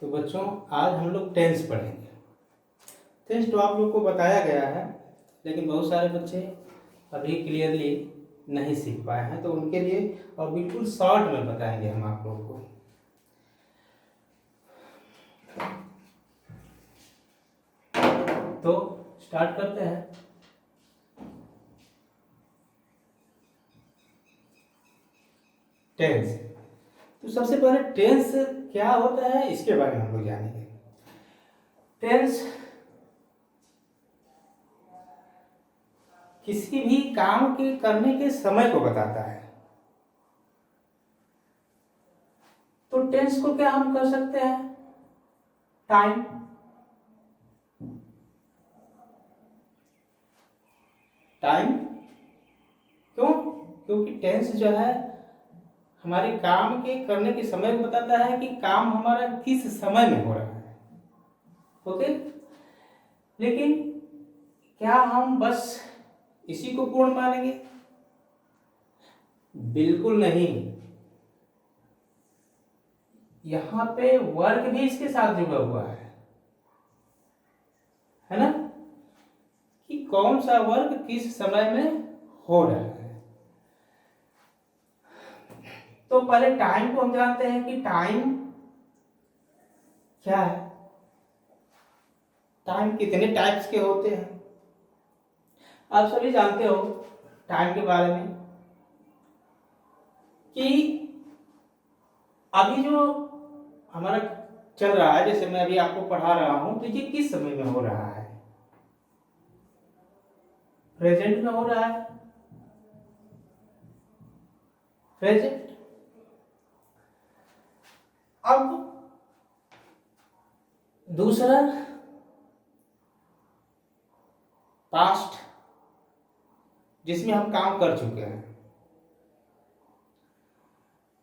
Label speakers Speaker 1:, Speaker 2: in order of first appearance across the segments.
Speaker 1: तो बच्चों आज हम लोग टेंस पढ़ेंगे। टेंस तो आप लोग को बताया गया है, लेकिन बहुत सारे बच्चे अभी क्लियरली नहीं सीख पाए हैं, तो उनके लिए और बिल्कुल शॉर्ट में बताएंगे हम आप लोग को। तो स्टार्ट करते हैं। टेंस। तो सबसे पहले टेंस क्या होता है इसके बारे में हम लोग जानेंगे। टेंस किसी भी काम के करने के समय को बताता है। तो टेंस को क्या हम कर सकते हैं? टाइम। टाइम क्यों? क्योंकि टेंस जो है हमारे काम के करने के समय को बताता है कि काम हमारा किस समय में हो रहा है। ओके, लेकिन क्या हम बस इसी को पूर्ण मानेंगे? बिल्कुल नहीं। यहां पे वर्क भी इसके साथ जुड़ा हुआ है ना, कि कौन सा वर्क किस समय में हो रहा है। तो पहले टाइम को हम जानते हैं कि टाइम क्या है। टाइम कितने टाइप्स के होते हैं आप सभी जानते हो टाइम के बारे में, कि अभी जो हमारा चल रहा है, जैसे मैं अभी आपको पढ़ा रहा हूं, तो ये किस समय में हो रहा है? प्रेजेंट में हो रहा है। प्रेजेंट। अब दूसरा पास्ट, जिसमें हम काम कर चुके हैं,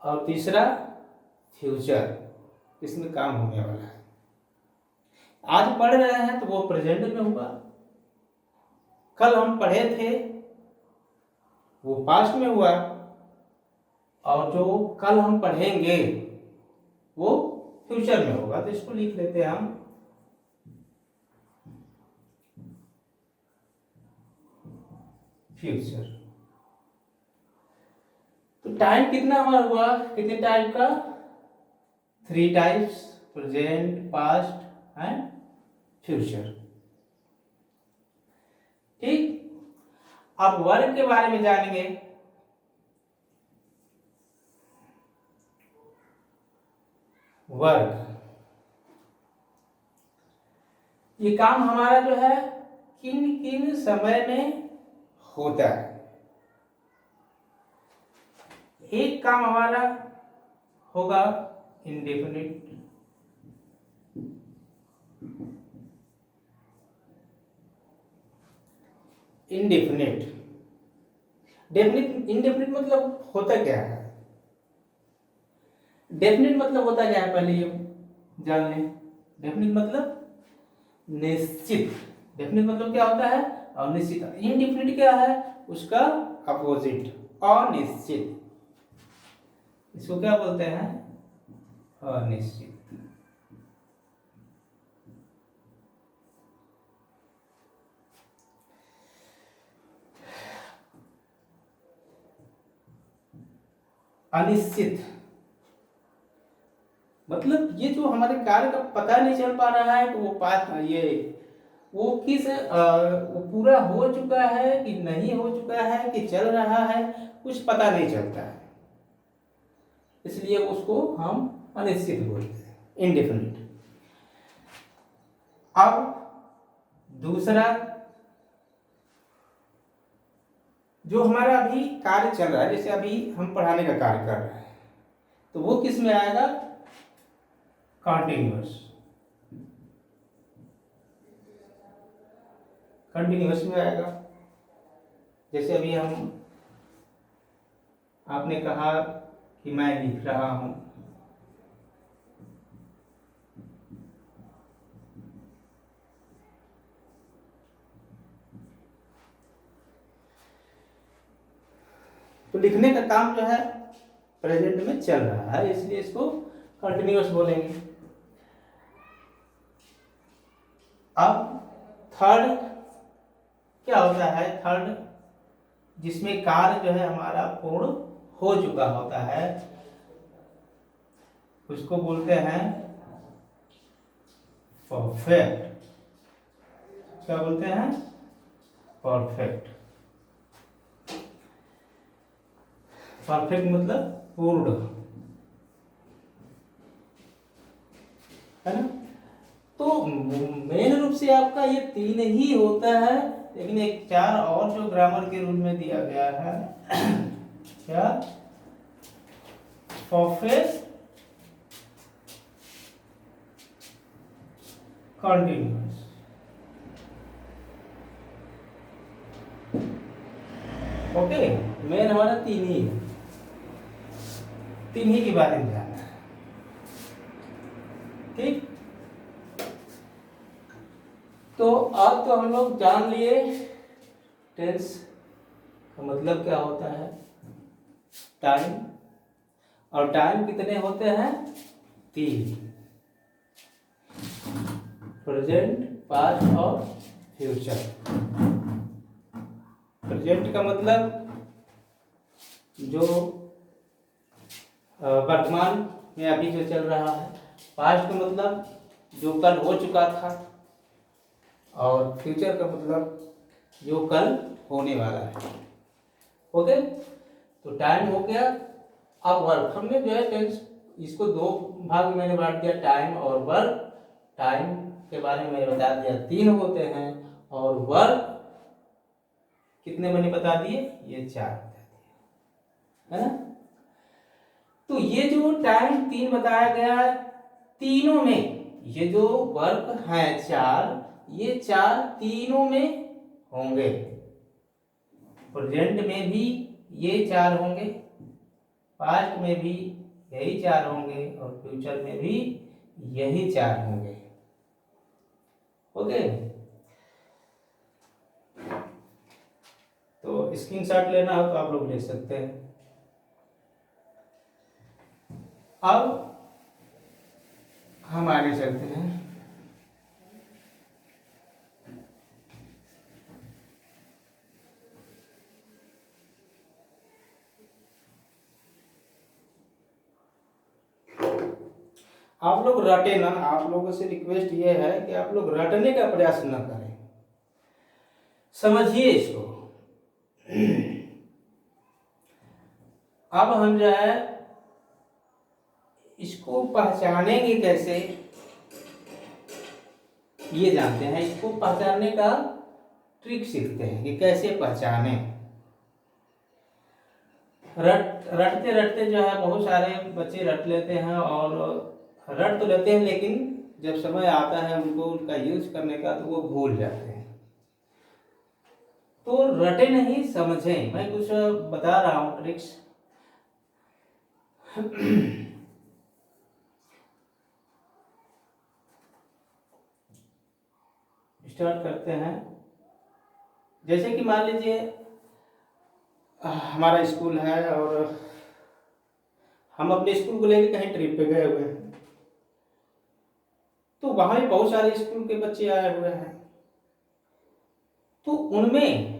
Speaker 1: और तीसरा फ्यूचर, इसमें काम होने वाला है। आज पढ़ रहे हैं तो वो प्रेजेंट में हुआ, कल हम पढ़े थे वो पास्ट में हुआ, और जो कल हम पढ़ेंगे वो फ्यूचर में होगा। तो इसको लिख लेते हैं हम फ्यूचर। तो टाइम कितना हमारा हुआ? कितने टाइप का? 3 types, present, past and future. ठीक। अब वर्क के बारे में जानेंगे। वर्क, ये काम हमारा जो है किन किन समय में होता है। एक काम हमारा होगा इंडेफिनिट, इंडेफिनिट। डेफिनिट, इंडेफिनिट मतलब होता क्या है? डेफिनिट मतलब होता क्या है पहले ये जान लें। डेफिनिट मतलब निश्चित। डेफिनिट मतलब क्या होता है? अनिश्चित। इनडेफिनिट क्या है? उसका अपोजिट, अनिश्चित। इसको क्या बोलते हैं? अनिश्चित। अनिश्चित मतलब ये जो हमारे कार्य का पता नहीं चल पा रहा है, तो वो पास ये वो किस वो पूरा हो चुका है कि नहीं हो चुका है कि चल रहा है, कुछ पता नहीं चलता है, इसलिए उसको हम अनिश्चित बोलते हैं, इनडेफिनिट। अब दूसरा, जो हमारा अभी कार्य चल रहा है, जैसे अभी हम पढ़ाने का कार्य कर रहे हैं, तो वो किस में आएगा? कॉन्टिन्यूअस। कंटिन्यूअस में आएगा। जैसे अभी हम, आपने कहा कि मैं लिख रहा हूं, तो लिखने का काम जो है प्रेजेंट में चल रहा है, इसलिए इसको कंटिन्यूअस बोलेंगे। अब थर्ड क्या होता है? थर्ड जिसमें कार्य जो है हमारा पूर्ण हो चुका होता है, उसको बोलते हैं परफेक्ट। क्या बोलते हैं? परफेक्ट। परफेक्ट मतलब पूर्ण, है ना? तो मेन रूप से आपका ये 3 ही होता है, लेकिन एक 4 और जो ग्रामर के रूल में दिया गया है क्या? Perfect continuous. ओके, मेन हमारा 3 ही है, 3 ही के बारे में जानना है। ठीक, तो आज तो हम लोग जान लिए टेंस का मतलब क्या होता है, टाइम, और टाइम कितने होते हैं? 3, प्रेजेंट, पास्ट और फ्यूचर। प्रेजेंट का मतलब जो वर्तमान में अभी जो चल रहा है, पास्ट का मतलब जो कल हो चुका था, और फ्यूचर का मतलब जो कल होने वाला है। ओके, तो टाइम हो गया। अब वर्क, हमने जो है टेंस इसको 2 भाग में मैंने बांट दिया, टाइम और वर्क। टाइम के बारे में मैंने बता दिया 3 होते हैं, और वर्क कितने मैंने बता दिए? ये 4 बता दिए, है ना? तो ये जो टाइम 3 बताया गया है, तीनों में ये जो वर्क है 4, ये 4 तीनों में होंगे। प्रेजेंट में भी ये 4 होंगे, पास्ट में भी यही 4 होंगे, और फ्यूचर में भी यही 4 होंगे। ओके, तो स्क्रीनशॉट लेना हो तो आप लोग ले सकते हैं। अब हम आगे चलते हैं। आप लोग रटे ना, आप लोगों से रिक्वेस्ट ये है कि आप लोग रटने का प्रयास न करें, समझिए इसको। अब हम जो है इसको पहचानेंगे कैसे, ये जानते हैं। इसको पहचानने का ट्रिक सीखते हैं कि कैसे पहचाने। रटते रटते जो है बहुत सारे बच्चे रट लेते हैं, और रट तो लेते हैं, लेकिन जब समय आता है उनको उनका यूज करने का तो वो भूल जाते हैं। तो रटे नहीं, समझें। मैं कुछ बता रहा हूँ ट्रिक्स। स्टार्ट करते हैं। जैसे कि मान लीजिए हमारा स्कूल है, और हम अपने स्कूल को लेकर कहीं ट्रिप पे गए हुए हैं, तो वहां भी बहुत सारे स्कूल के बच्चे आए हुए हैं। तो उनमें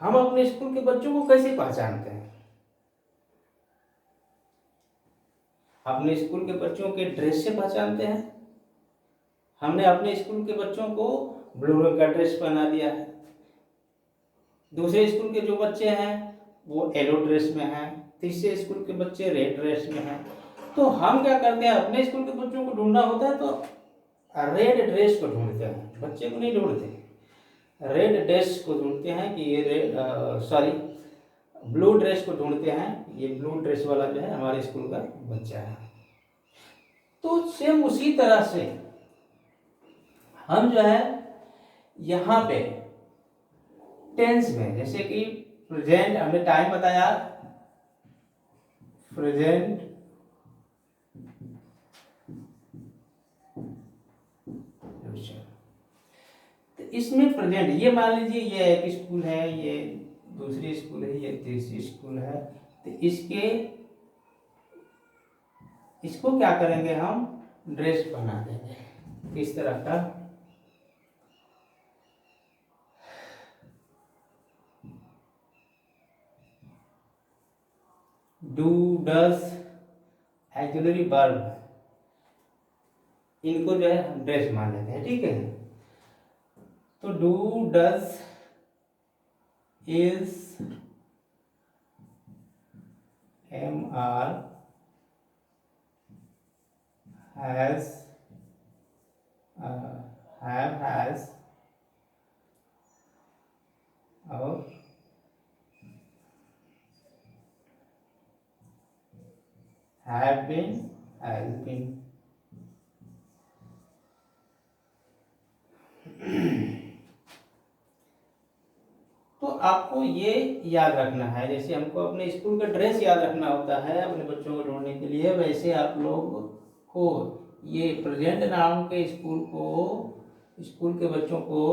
Speaker 1: हम अपने स्कूल के बच्चों को कैसे पहचानते हैं? अपने स्कूल के बच्चों के ड्रेस से पहचानते हैं। हमने अपने स्कूल के बच्चों को ब्लू रंग का ड्रेस पहना दिया है, दूसरे स्कूल के जो बच्चे हैं वो येलो ड्रेस में हैं, तीसरे स्कूल के बच्चे रेड ड्रेस में हैं। तो हम क्या करते हैं, अपने स्कूल के बच्चों को ढूंढना होता है तो रेड ड्रेस को ढूंढते हैं, बच्चे को नहीं ढूंढते। रेड ड्रेस को ढूंढते हैं कि ये सॉरी ब्लू ड्रेस को ढूंढते हैं, ये ब्लू ड्रेस वाला जो है हमारे स्कूल का बच्चा है। तो सेम उसी तरह से हम जो है यहाँ पे टेंस में, जैसे कि प्रेजेंट हमने टाइम बताया, प्रेजेंट, तो इसमें प्रेजेंट, ये मान लीजिए ये एक स्कूल है, ये दूसरी स्कूल है, ये तीसरी स्कूल है। तो इसको क्या करेंगे, हम ड्रेस बना देंगे। किस तरह का? डू डज एक्सिलरी वर्ब, इनको जो है हम ड्रेस मान लेते हैं, ठीक है। तो do does is am are has has और हैव बीन, हैज बीन। तो आपको ये याद रखना है, जैसे हमको अपने स्कूल का ड्रेस याद रखना होता है अपने बच्चों को ढूंढने के लिए, वैसे आप लोग को ये प्रेजेंट नाउन के स्कूल के बच्चों को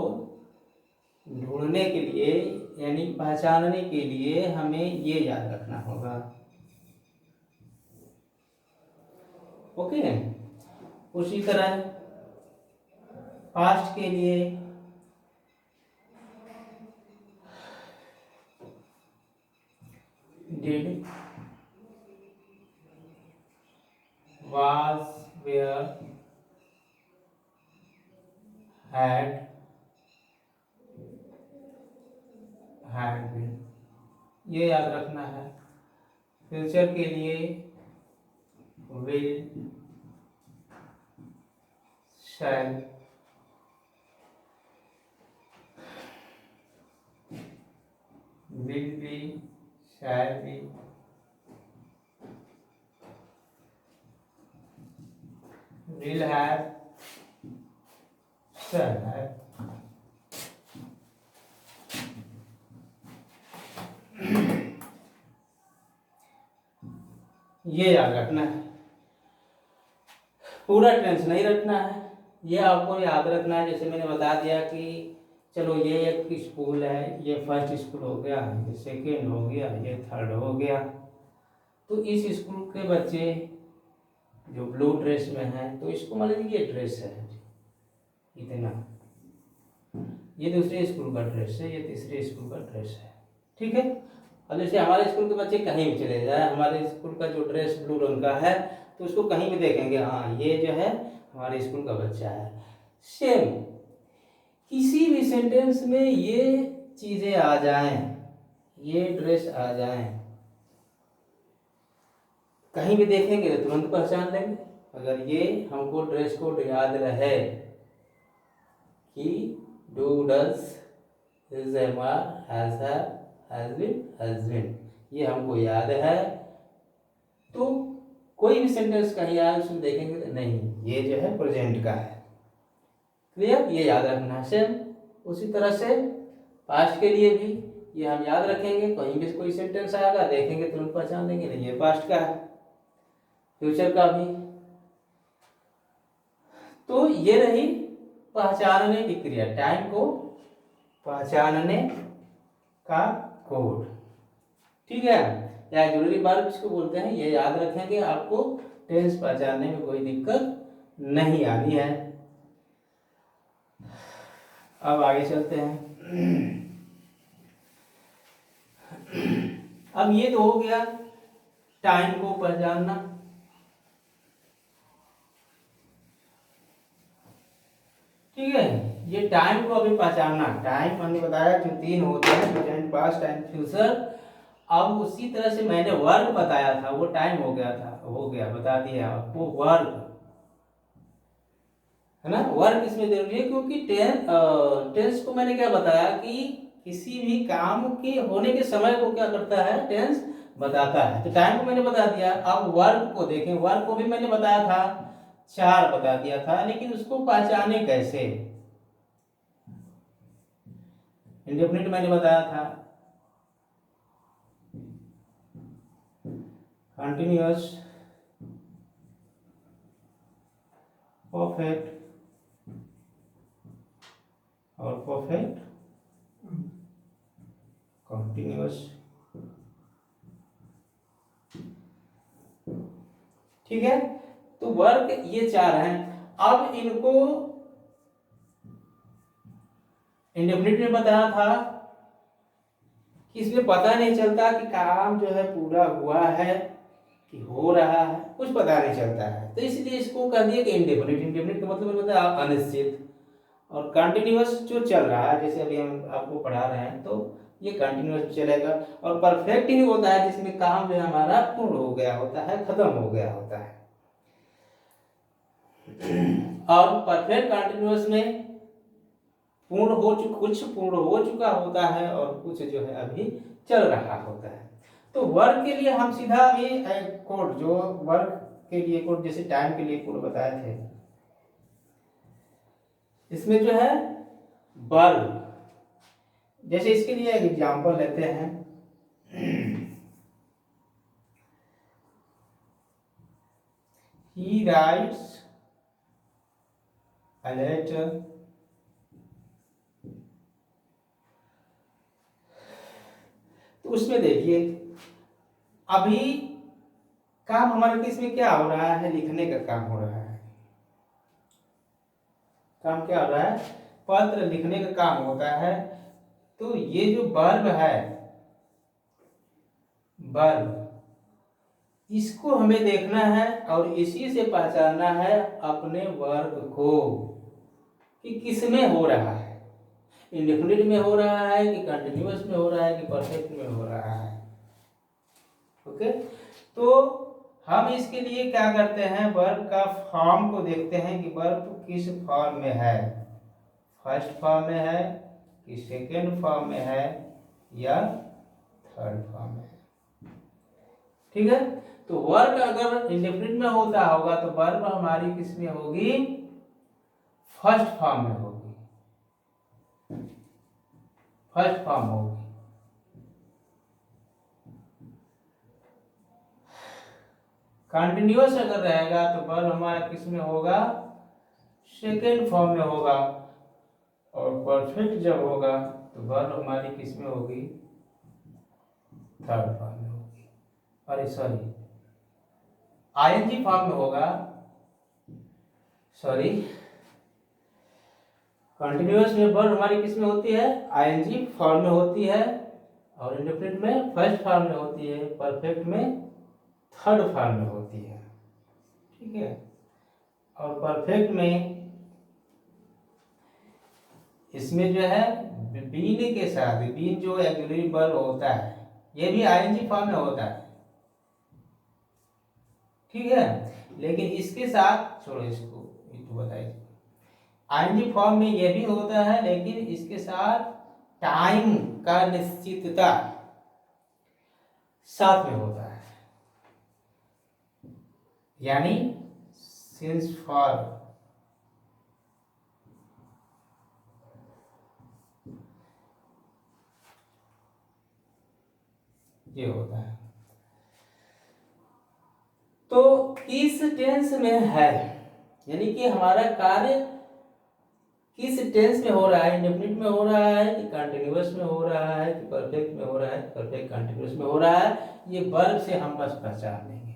Speaker 1: ढूंढने के लिए यानी पहचानने के लिए हमें ये याद रखना होगा। ओके। उसी तरह पास्ट के लिए did, was, were, had, had been, ये याद रखना है। फ्यूचर के लिए will, shall, will be, shall be, will have, shall have. ये याद रखना है, पूरा टेंस नहीं रखना है, ये आपको याद रखना है। जैसे मैंने बता दिया कि चलो ये एक स्कूल है, ये फर्स्ट स्कूल हो गया, ये सेकेंड हो गया, ये थर्ड हो गया। तो इस स्कूल के बच्चे जो ब्लू ड्रेस में हैं, तो इसको मान लीजिए ये ड्रेस है इतना, ये दूसरे स्कूल का ड्रेस है, ये तीसरे स्कूल का ड्रेस है, ठीक है। अब जैसे हमारे स्कूल के बच्चे कहीं भी चले जाए, हमारे स्कूल का जो ड्रेस ब्लू रंग का है, तो उसको कहीं भी देखेंगे, हाँ ये जो है हमारे स्कूल का बच्चा है। सेम किसी भी सेंटेंस में ये चीजें आ जाएं, ये ड्रेस आ जाएं, कहीं भी देखेंगे तो तुरंत पहचान लेंगे। अगर ये हमको ड्रेस कोड याद रहे कि do does is am are has been, ये हमको याद है, तो कोई भी सेंटेंस कहीं आए उसमें देखेंगे तो नहीं ये जो है प्रेजेंट का है। क्लियर, ये याद रखना है। सेम उसी तरह से पास्ट के लिए भी ये हम याद रखेंगे, कहीं भी कोई सेंटेंस आएगा देखेंगे तुरंत पहचान लेंगे नहीं ये पास्ट का है। फ्यूचर का भी, तो ये रही पहचानने की क्रिया, टाइम को पहचानने का कोड, ठीक है। या जरूरी वर्ब इसको बोलते हैं, ये याद रखेंगे, आपको टेंस पहचानने में कोई दिक्कत नहीं आनी है। अब आगे चलते हैं। अब ये तो हो गया टाइम को पहचानना, ठीक है। ये टाइम को अभी पहचानना, टाइम हमने बताया जो 3 होते हैं, प्रेजेंट, पास्ट, टाइम, फ्यूचर। अब उसी तरह से मैंने वर्क बताया था, वो टाइम हो गया था, हो गया, बता दिया आपको वर्क, है ना। वर्क इसमें जरूरी है क्योंकि टेंस को मैंने क्या बताया कि किसी भी काम के होने के समय को क्या करता है, टेंस बताता है। तो टाइम को मैंने बता दिया। अब वर्क को देखें, वर्क को भी मैंने बताया था, 4 बता दिया था, लेकिन उसको पहचाने कैसे। इंडेफिनिट मैंने बताया था, कंटिन्यूअस, परफेक्ट और परफेक्ट कंटिन्यूअस, ठीक है। तो वर्क ये 4 हैं। अब इनको इंडेफिनिट में बताया था इसमें पता नहीं चलता कि काम जो है पूरा हुआ है कि हो रहा है, कुछ पता नहीं चलता है। तो इसलिए इसको कह दिया कि इंडेफिनिट। इंडेफिनिट का मतलब होता है अनिश्चित। और कंटिन्यूअस जो चल रहा है, जैसे अभी हम आपको पढ़ा रहे हैं, तो ये कंटिन्यूअस चलेगा। और परफेक्ट ही होता है जिसमें काम जो है हमारा पूर्ण हो गया होता है, खत्म हो गया होता है। और परफेक्ट कंटिन्यूअस में कुछ पूर्ण हो चुका होता है और कुछ जो है अभी चल रहा होता है। तो वर्क के लिए हम सीधा भी कोड, जो वर्क के लिए कोड जैसे टाइम के लिए कोड बताए थे, इसमें जो है वर्ब, जैसे इसके लिए एक एग्जांपल लेते हैं। He writes a letter तो उसमें देखिए अभी काम हमारे केस में क्या हो रहा है, लिखने का काम हो रहा है। काम क्या हो रहा है, पत्र लिखने का काम होता है। तो ये जो वर्ब है, वर्ब, इसको हमें देखना है और इसी से पहचानना है अपने वर्ब को कि किसमें हो रहा है, इंडेफिनिट में हो रहा है कि कंटिन्यूअस में हो रहा है कि परफेक्ट में हो रहा है। ओके, तो हम इसके लिए क्या करते हैं, वर्ब का फॉर्म को देखते हैं कि वर्ब किस फॉर्म में है, फर्स्ट फॉर्म में है कि सेकेंड फॉर्म में है या थर्ड फॉर्म में है। ठीक है, तो वर्ब अगर इंडेफिनिट में होता होगा तो वर्ब हमारी किस में होगी, फर्स्ट फॉर्म में होगी, फर्स्ट फॉर्म होगी। कंटिन्यूअस अगर रहेगा तो वर्ब हमारा किस में होगा, सेकेंड फॉर्म में होगा। और परफेक्ट जब होगा तो वर्ब हमारी किस में होगी, थर्ड फॉर्म में होगी। अरे सॉरी, आईएनजी फॉर्म में होगा, सॉरी, कंटिन्यूअस में वर्ब हमारी किस में होती है, आईएनजी फॉर्म में होती है। और इंडेफिनिट में फर्स्ट फॉर्म में होती है, परफेक्ट में थर्ड फॉर्म में होती है। ठीक है, और परफेक्ट में इसमें जो है बीन के साथ, बीन जो ऑक्सिलरी वर्ब होता है, ये भी आईएनजी फॉर्म में होता है। ठीक है, लेकिन इसके साथ छोड़ो इसको, ये तो बताइए, आईएनजी फॉर्म में ये भी होता है लेकिन इसके साथ टाइम का निश्चितता साथ में होता है, यानी सिंस फॉर, ये होता है। तो किस टेंस में है, यानी कि हमारा कार्य किस टेंस में हो रहा है, इंडेफिनिट में हो रहा है कि कंटिन्यूअस में हो रहा है कि परफेक्ट में हो रहा है, परफेक्ट कंटिन्यूअस में हो रहा है, ये वर्ब से हम बस पहचान लेंगे।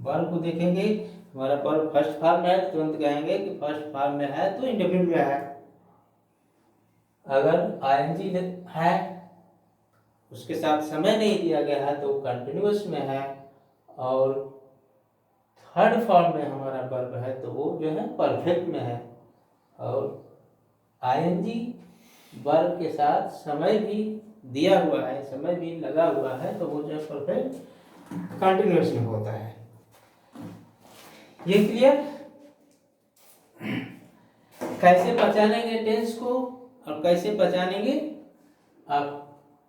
Speaker 1: वर्ब को देखेंगे, हमारा वर्ब फर्स्ट फॉर्म में है तो तुरंत कहेंगे कि फर्स्ट फॉर्म में है तो इंडेफिनिट में है। अगर आईएनजी है, उसके साथ समय नहीं दिया गया है तो कंटिन्यूअस में है। और थर्ड फॉर्म में हमारा वर्ब है तो वो जो है परफेक्ट में है। और आईएनजी वर्ब के साथ समय भी दिया हुआ है, समय भी लगा हुआ है, तो वो जो है परफेक्ट कंटिन्यूअस में होता है। ये क्लियर? कैसे पहचानेंगे टेंस को और कैसे पहचानेंगे आप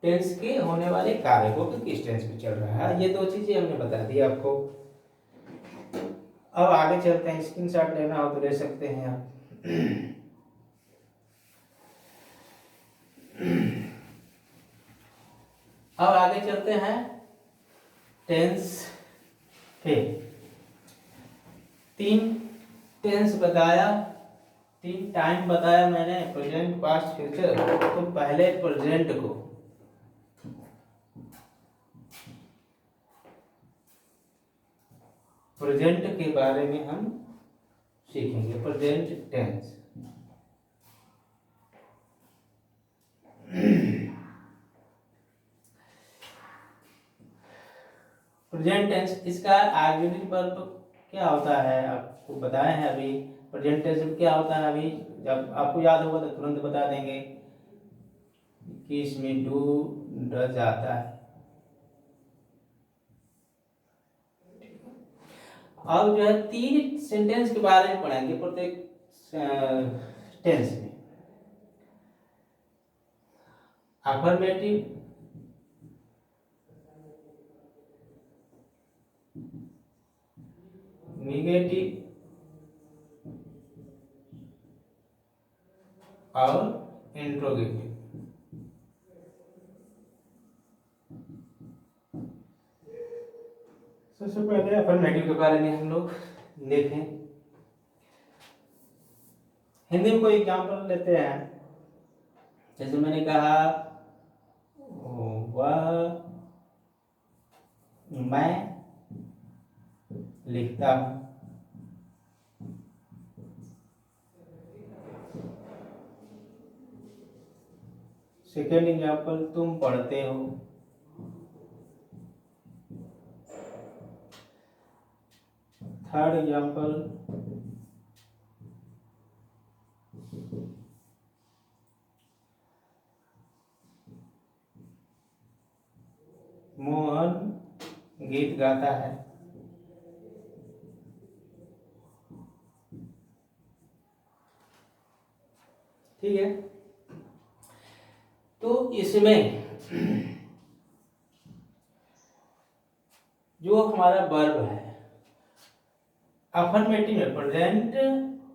Speaker 1: टेंस के होने वाले कार्य को कि किस टेंस में चल रहा है, ये दो चीजें हमने बता दी आपको। अब आगे चलते हैं, स्क्रीनशॉट लेना हो तो ले सकते हैं आप। अब आगे चलते हैं टेंस पे। 3 टेंस बताया, 3 टाइम बताया मैंने, प्रेजेंट, पास्ट, फ्यूचर। तो पहले प्रेजेंट को, प्रेजेंट के बारे में हम सीखेंगे, प्रेजेंट टेंस। प्रेजेंट टेंस, इसका ऑग्ज़िलरी वर्ब क्या होता है आपको बताए हैं अभी। प्रेजेंट टेंस में क्या होता है अभी, जब आपको याद होगा तो तुरंत बता देंगे कि इसमें डू डज आता है। अब जो है 3 सेंटेंस के बारे में पढ़ेंगे प्रत्येक टेंस में। अफर्मेटिव, नेगेटिव और इंट्रोगेटिव। सबसे पहले अफर्मेटिव के बारे में हम लोग देखें। हिंदी में कोई एग्जाम्पल लेते हैं, जैसे मैंने कहा वह मैं लिखता हूँ। सेकेंड एग्जाम्पल, तुम पढ़ते हो। थर्ड एग्जाम्पल, मोहन गीत गाता है। ठीक है, तो इसमें जो हमारा वर्ब है अफर्मेटिव में प्रेजेंट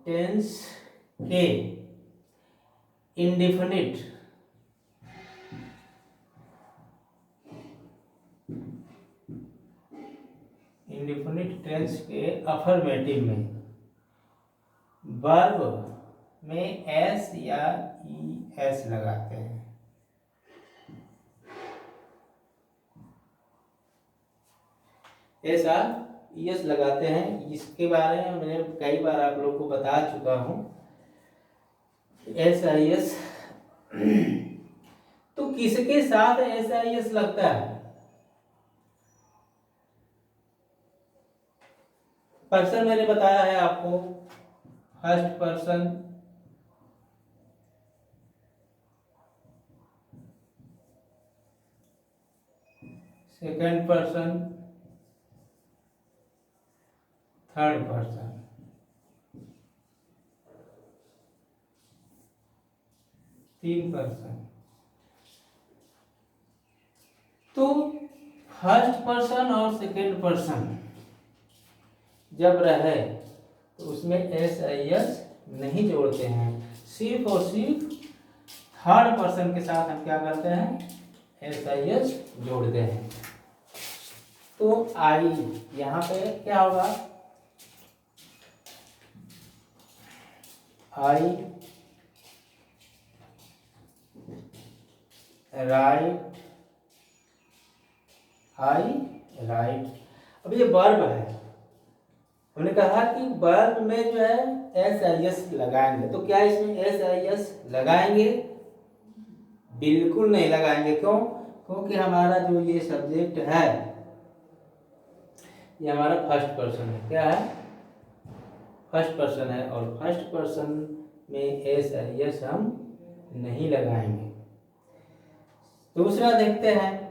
Speaker 1: टेंस के इंडेफिनिट टेंस के अफर्मेटिव में वर्ब में एस या ई एस लगाते हैं। ऐसा यस लगाते हैं, इसके बारे में मैंने कई बार आप लोग को बता चुका हूं। एस आई एस तो किसके साथ एस आई एस लगता है? पर्सन मैंने बताया है आपको, first person, second person, third person, तीन पर्सन। तो फर्स्ट पर्सन और सेकंड पर्सन जब रहे तो उसमें एस आई एस नहीं जोड़ते हैं, सिर्फ और सिर्फ थर्ड पर्सन के साथ हम क्या करते हैं, एस आई एस जोड़ते हैं। तो आई यहाँ पे क्या होगा, आई राइट, आई राइट। अब ये वर्ब है, हमने कहा कि वर्ब में जो है एस आई एस लगाएंगे, तो क्या इसमें एस आई एस लगाएंगे? बिल्कुल नहीं लगाएंगे। क्यों? क्योंकि हमारा जो ये सब्जेक्ट है ये हमारा फर्स्ट पर्सन है। क्या है? फर्स्ट पर्सन है, और फर्स्ट पर्सन में एस आई एस हम नहीं लगाएंगे। दूसरा देखते हैं,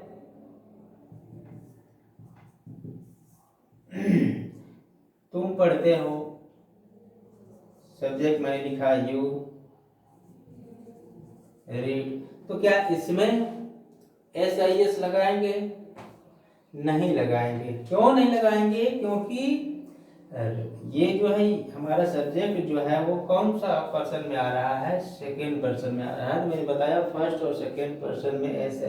Speaker 1: तुम पढ़ते हो, सब्जेक्ट मैंने लिखा यू रीड, तो क्या इसमें एस आई एस लगाएंगे? नहीं लगाएंगे। क्यों नहीं लगाएंगे? क्योंकि ये जो है हमारा सब्जेक्ट जो है वो कौन सा पर्सन में आ रहा है, सेकेंड पर्सन में आ रहा है। तो मैंने बताया फर्स्ट और सेकेंड पर्सन में एस